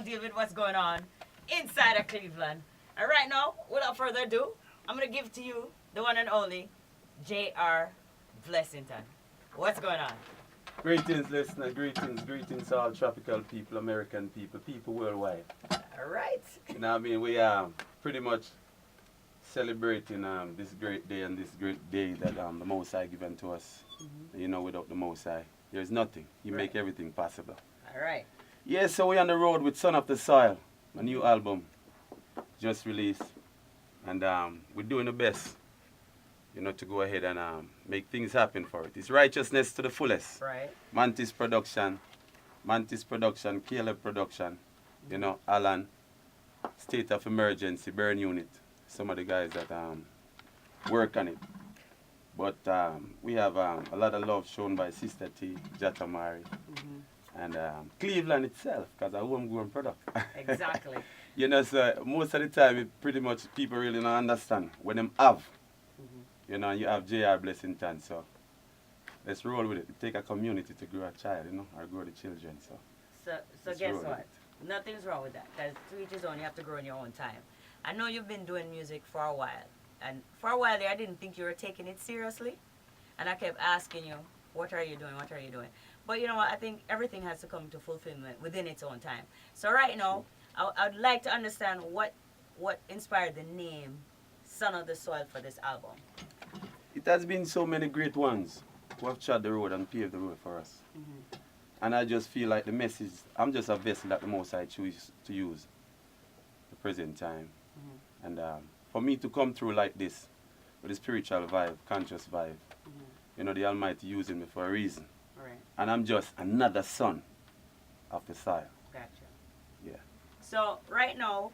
don't deal with what's going on inside of Cleveland. And right now, without further ado, I'm going to give to you the one and only J.R. Blessington. What's going on? Greetings, listener. Greetings, all tropical people, American people, people worldwide. All right. You know what I mean? We are pretty much celebrating this great day and this great day that the Most High given to us. You know, without the Most High, there's nothing. He make everything possible. All right. Yeah, so we're on the road with Son of the Soil, a new album just released. And we're doing the best, you know, to go ahead and make things happen for it. It's righteousness to the fullest. Right. Mantis Production, Caleb Production, you know, Alan, State of Emergency, Burn Unit, some of the guys that work on it. But we have a lot of love shown by Sister T, Jatamari, and Cleveland itself, because I'm homegrown product. Exactly. You know, so most of the time, it pretty much people really don't understand when them have. You know, you have J.R. Blessington, so let's roll with it. It take a community to grow a child, you know, or grow the children, so. So guess what? Nothing's wrong with that, because to each his own, you have to grow in your own time. I know you've been doing music for a while, and for a while there, I didn't think you were taking it seriously, and I kept asking you, what are you doing, what are you doing? But you know what, I think everything has to come to fulfillment within its own time. So right now, I'd like to understand what inspired the name Son of the Soil for this album. It has been so many great ones who have trod the road and paved the road for us. And I just feel like the message, I'm just a vessel that the Most High choose to use the present time. And for me to come through like this, with a spiritual vibe, conscious vibe, you know, the Almighty using me for a reason. Right. And I'm just another son of the soil. Gotcha. Yeah. So right now,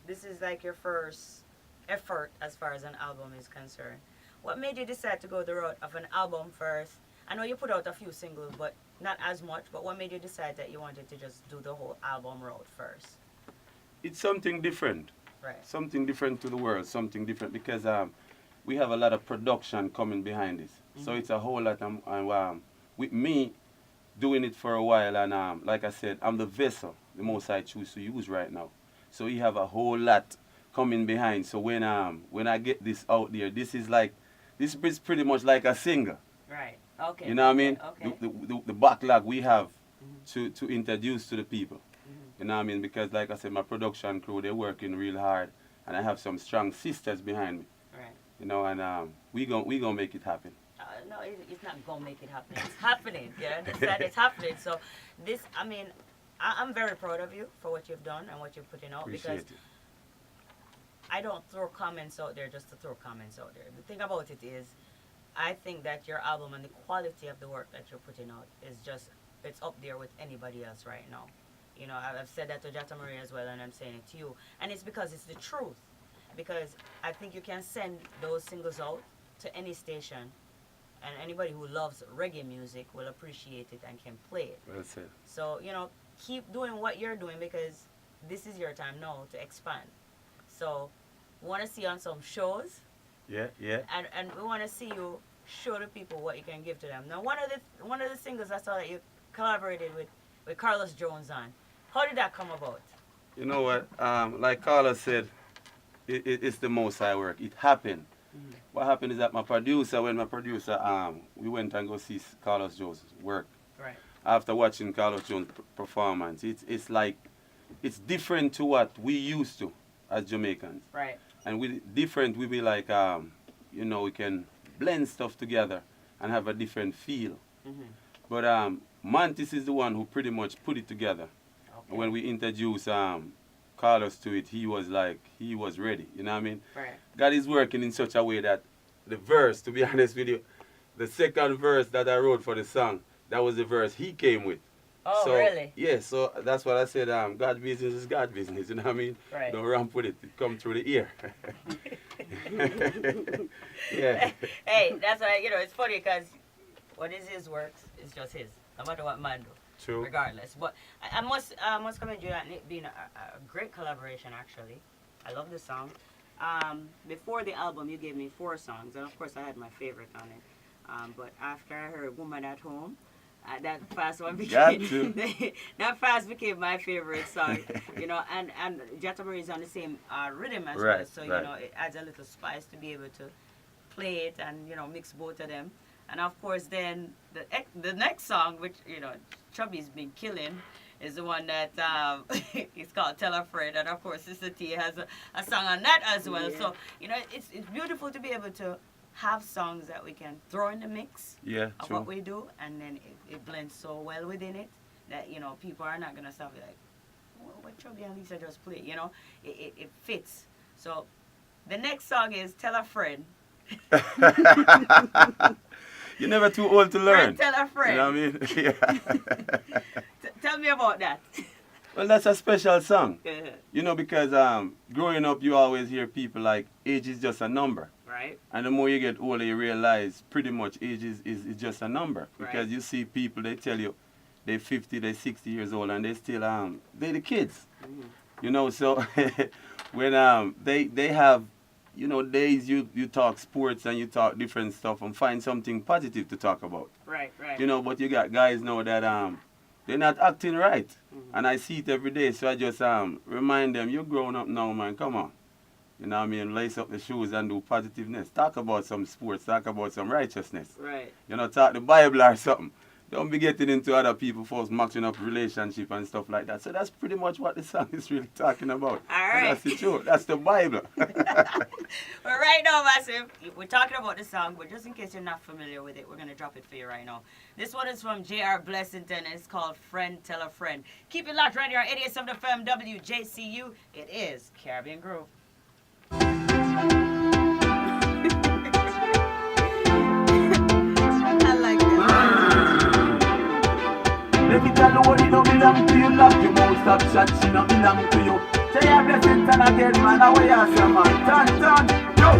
this is like your first effort as far as an album is concerned. What made you decide to go the route of an album first? I know you put out a few singles, but not as much. But what made you decide that you wanted to just do the whole album route first? It's something different. Right. Something different to the world, something different, because we have a lot of production coming behind this. So it's a whole lot, with me doing it for a while, and like I said, I'm the vessel the Most High choose to use right now. So we have a whole lot coming behind. So when I get this out there, this is pretty much like a single. Right. Okay. You know what I mean? Okay. The backlog we have to introduce to the people. You know what I mean? Because like I said, my production crew, they're working real hard, and I have some strong sisters behind me. Right. You know, and we gonna make it happen. No, it's not gonna make it happen. It's happening. You understand? It's happening. So this, I mean, I'm very proud of you for what you've done and what you're putting out. Appreciate because it. I don't throw comments out there just to throw comments out there. The thing about it is, I think that your album and the quality of the work that you're putting out is just, it's up there with anybody else right now. You know, I've said that to Jata Marie as well, and I'm saying it to you. And it's because it's the truth. Because I think you can send those singles out to any station, and anybody who loves reggae music will appreciate it and can play it. Well said. So, you know, keep doing what you're doing, because this is your time now to expand. So, we want to see you on some shows. Yeah. And we want to see you show the people what you can give to them. Now, one of the singles I saw that you collaborated with Carlos Jones on. How did that come about? You know what? Like Carlos said, it's the Most High work. It happened. What happened is that when my producer, we went and go see Carlos Jones' work. Right. After watching Carlos Jones' performance, it's like, it's different to what we used to as Jamaicans. Right. And we be like, you know, we can blend stuff together and have a different feel. But Mantis is the one who pretty much put it together. Okay. When we introduced Carlos to it, he was ready. You know what I mean? Right. God is working in such a way that the verse, to be honest with you, the second verse that I wrote for the song, that was the verse he came with. Oh, so, really? Yeah, so that's what I said, God business is God business, you know what I mean? Right. Don't ramp with it, it come through the ear. Yeah. Hey, that's why, you know, it's funny because what is his works is just his, no matter what man do. True. Regardless. But I must commend you on it being a great collaboration, actually. I love the song. Before the album, you gave me 4 songs, and of course I had my favorite on it. But after I heard Woman at Home, That fast one Got became to. that fast became my favorite song. And Jataberry is on the same rhythm as well, Right, so right. it adds a little spice to be able to play it and mix both of them. And of course, then the next song, which Chubby's been killing, is the one that it's called "Tell a Friend," and of course, Sister T has a song on that as well. Yeah. So it's beautiful to be able to have songs that we can throw in the mix Yeah, of true. what we do, and then it blends so well within it that people are not gonna stop it like, what Chubby and Lisa just play. It fits. So the next song is "Tell a Friend." You're never too old to learn. Friend tell a friend. You know what I mean? Yeah. Tell me about that. Well, that's a special song. Because growing up, you always hear people like, age is just a number. Right. And the more you get older, you realize pretty much age is just a number. Because Right. you see people, they tell you they're 50, they're 60 years old, and they still, they're the kids. So when they have, days you talk sports and you talk different stuff and find something positive to talk about. Right. But you got guys now that they're not acting right. And I see it every day, so I just remind them, you're grown up now, man, come on. You know what I mean? Lace up the shoes and do positiveness. Talk about some sports, talk about some righteousness. Right. Talk the Bible or something. Don't be getting into other people folks matching up relationship and stuff like that. So that's pretty much what the song is really talking about. All And right. that's the truth. That's the Bible. Well, right now, Massive, we're talking about the song, but just in case you're not familiar with it, we're going to drop it for you right now. This one is from J.R. Blessington, and it's called Friend Tell a Friend. Keep it locked right here on 88.7 FM Wjcu. It is Caribbean Groove. I like that. Let me tell you what it don't belong to you. Lock your mouth, stop chat, she don't belong to you. Say your blessing, turn again, man, away as your man. Turn, yo.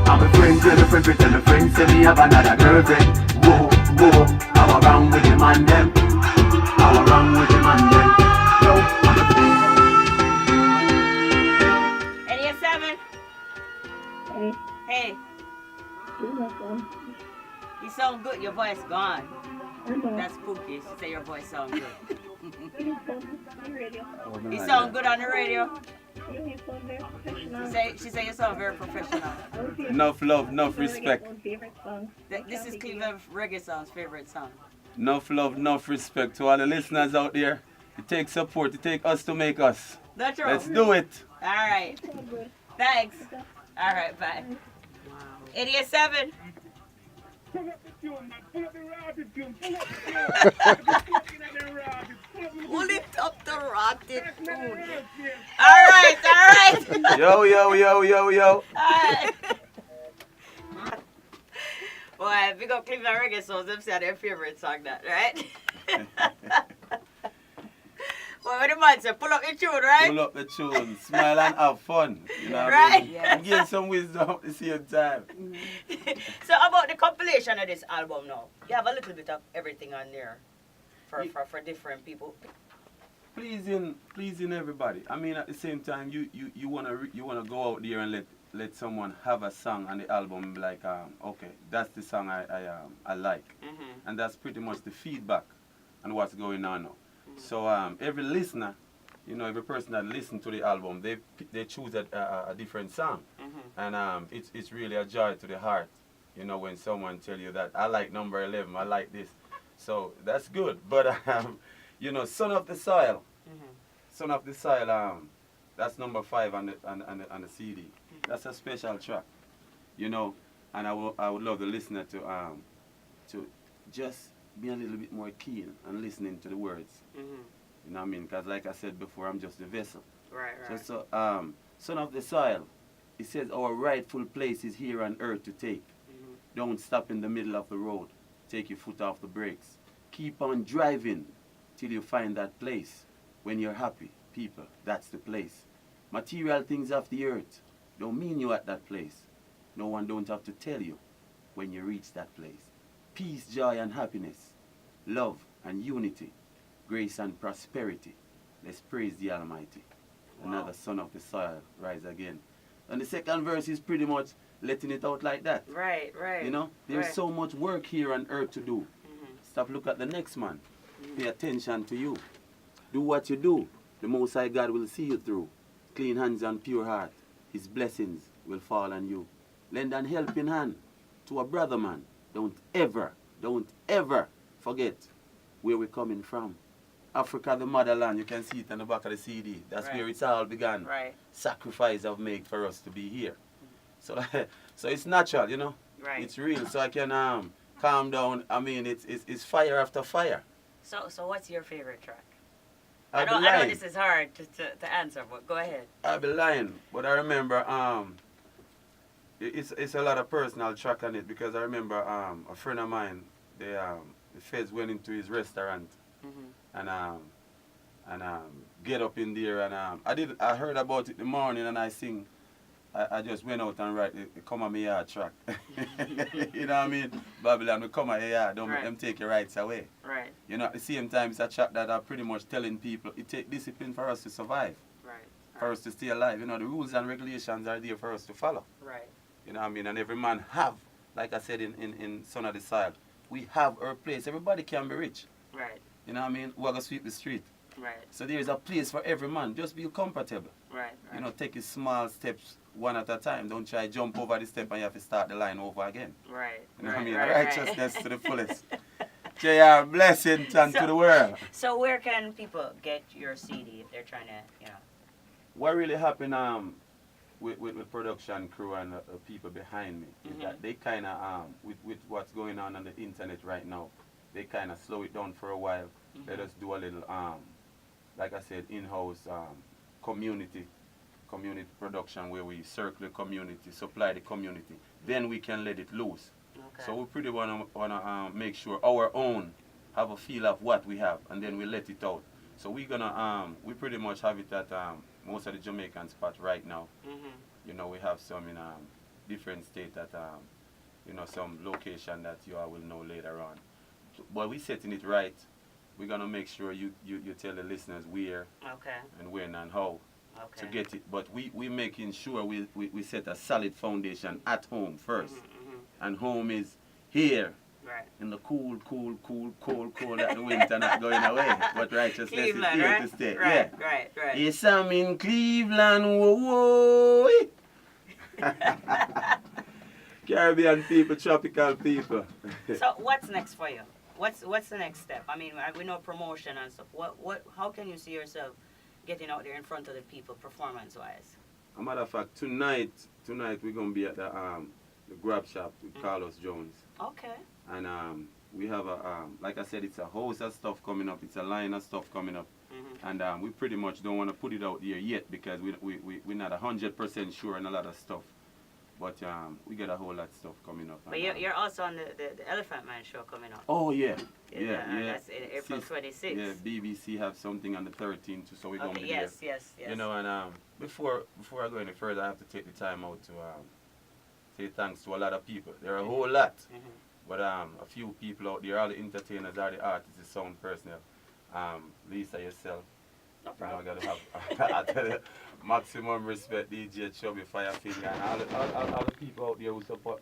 I'm a friend, tell a friend, tell a friend, say me have another girlfriend. Whoa, how wrong with him and them? How wrong with him and them? Yo, I'm a friend. 88.7. Hey, Hey, do nothing. you sound good. Your voice gone. I know. That's spooky. She say your voice sound good. You sound on the radio. You sound good on the radio. You sound very professional. She say you sound very professional. Enough love, enough respect. Favorite song. This is Cleveland Reggae Song's favorite song. Enough love, enough respect to all the listeners out there. It takes support. It takes us to make us. That's true. Let's do it. All right. Thanks. All right, bye. 88.7. Lift up the rocket tune. All right. Yo. Alright. Boy, big up Cleveland Reggae Songs. Them say their favorite song, that, right? Boy, what the man say? Pull up the tune, right? Pull up the tune, smile and have fun. You know what Right. I mean? And gain some wisdom at the same time. So about the compilation of this album now, you have a little bit of everything on there for different people. Pleasing everybody. I mean, at the same time, you wanna go out there and let someone have a song on the album and be like, okay, that's the song I like, and that's pretty much the feedback and what's going on now. So every listener, every person that listens to the album, they choose a different song, and it's really a joy to the heart, when someone tell you that I like number 11, I like this, so that's good. But Son of the Soil. Son of the Soil, that's number 5 on the CD. That's a special track, and I would love the listener to just be a little bit more keen and listening to the words. You know what I mean? Because like I said before, I'm just a vessel. Right. So Son of the Soil, it says our rightful place is here on earth to take. Don't stop in the middle of the road. Take your foot off the brakes. Keep on driving till you find that place. When you're happy, people, that's the place. Material things of the earth don't mean you at that place. No one don't have to tell you when you reach that place. Peace, joy, and happiness. Love and unity. Grace and prosperity. Let's praise the Almighty. Wow. Another Son of the Soil, rise again. And the second verse is pretty much letting it out like that. Right. There's so much work here on earth to do. stop look at the next man. Pay attention to you. Do what you do. The Most High God will see you through. Clean hands and pure heart. His blessings will fall on you. Lend an helping hand to a brother, man. Don't ever forget where we're coming from. Africa, the motherland, you can see it on the back of the CD. That's Right. where it's all began. Right. Sacrifice I've made for us to be here. So, so it's natural, you know. Right. It's real. So I can calm down. I mean, it's fire after fire. So what's your favorite track? I'll be I know lying. this is hard to answer, but go ahead. I'll be lying, but I remember it's a lot of personal track on it because I remember a friend of mine, the feds went into his restaurant and get up in there and I heard about it in the morning and I just went out and write the Come On Me Yard track. You know what I mean? Babylon will come on your yard, don't Right. make them take your rights away. Right. You know, at the same time, it's a track that I'm pretty much telling people it takes discipline for us to survive, Right. for us to stay alive. You know, the rules and regulations are there for us to follow. Right. You know what I mean? And every man have, like I said in Son of the Soil, we have our place. Everybody can be rich. Right. You know what I mean? We're going to sweep the street. Right. So there is a place for every man. Just be comfortable. Right. You know, take his small steps one at a time. Don't try to jump over the step and you have to start the line over again. Right. You know right, what I mean? right, Righteousness to the fullest. J.R. Blessington to the world. So where can people get your CD if they're trying to, you know? What really happened with production crew and the people behind me is Mhm. that they kind of, with what's going on the internet right now, they kind of slow it down for a while. Let us do a little, like I said, in-house community production where we circle the community, supply the community. Then we can let it loose. Okay. So we pretty wanna make sure our own have a feel of what we have, and then we let it out. So we're gonna we pretty much have it at most of the Jamaican spots right now. You know, we have some in different states that you know, some location that you all will know later on. So, but we're setting it right. We're gonna make sure you tell the listeners where Okay. and when and how Okay. to get it. But we making sure we set a solid foundation at home first. And home is here Right. in the cool that the winter not going away. But righteousness Cleveland, is here right? to stay. Right. Yeah. Right. Right. Yes, I'm in Cleveland. Whoa. Caribbean people, tropical people. So what's next for you? What's the next step? I mean, we know promotion and stuff. How can you see yourself getting out there in front of the people, performance-wise? A matter of fact, tonight we're gonna be at the grab shop with Carlos Jones, Okay. and we have a like I said, it's a host of stuff coming up. It's a line of stuff coming up, and we pretty much don't want to put it out there yet because we're not 100% sure on a lot of stuff. But we get a whole lot of stuff coming up. But and, you're also on the Elephant Man show coming up. Oh yeah. That's in April 26th. Yeah, BBC have something on the 13th, so we're gonna Okay. be Yes. there. Yes. Yes. You know, and before I go any further, I have to take the time out to say thanks to a lot of people. There are a whole lot, but a few people out there, all the entertainers, all the artists, the sound personnel. Lisa, yourself. No You know, I problem. gotta have I tell you, maximum respect, DJ Chubby, Firefinger, and all the people out there who support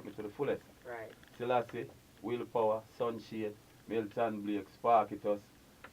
me to the fullest. Right. Selassie, Willpower, Sunshade, Milton Blake, Sparkitus,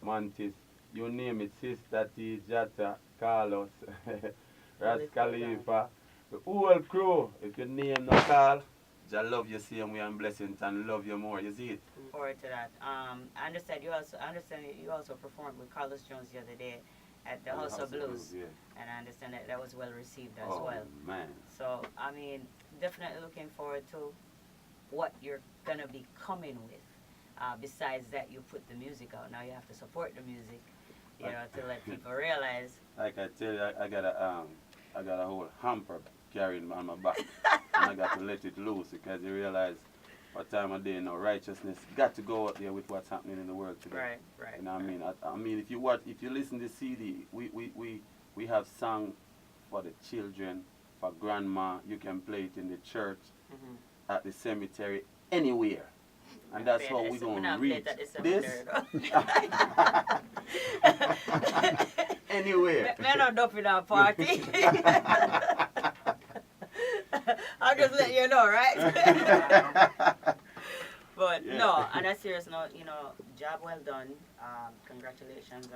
Mantis, you name it, Sister T, Jata, Carlos, Ras Khalifa, the whole crew. If your name no call, I love you same way and Blessington love you more. You see it? Looking forward to that. I understand you also performed with Carlos Jones the other day at the House of Blues, Yeah. and I understand that was well received as Oh well. man. So I mean, definitely looking forward to what you're gonna be coming with. Besides that, you put the music out. Now you have to support the music, you know, to let people realize. Like I tell you, I got a whole hamper carrying on my back, and I got to let it loose because you realize what time of day now righteousness got to go out there with what's happening in the world today. Right, right. You know what I mean? I mean, if you listen to the CD, we have song for the children, for grandma. You can play it in the church, at the cemetery, anywhere. And that's how we're going to reach this. Anywhere. They're not up in our party. I'll just let you know, right? But Yeah. No, on a serious note, job well done. Congratulations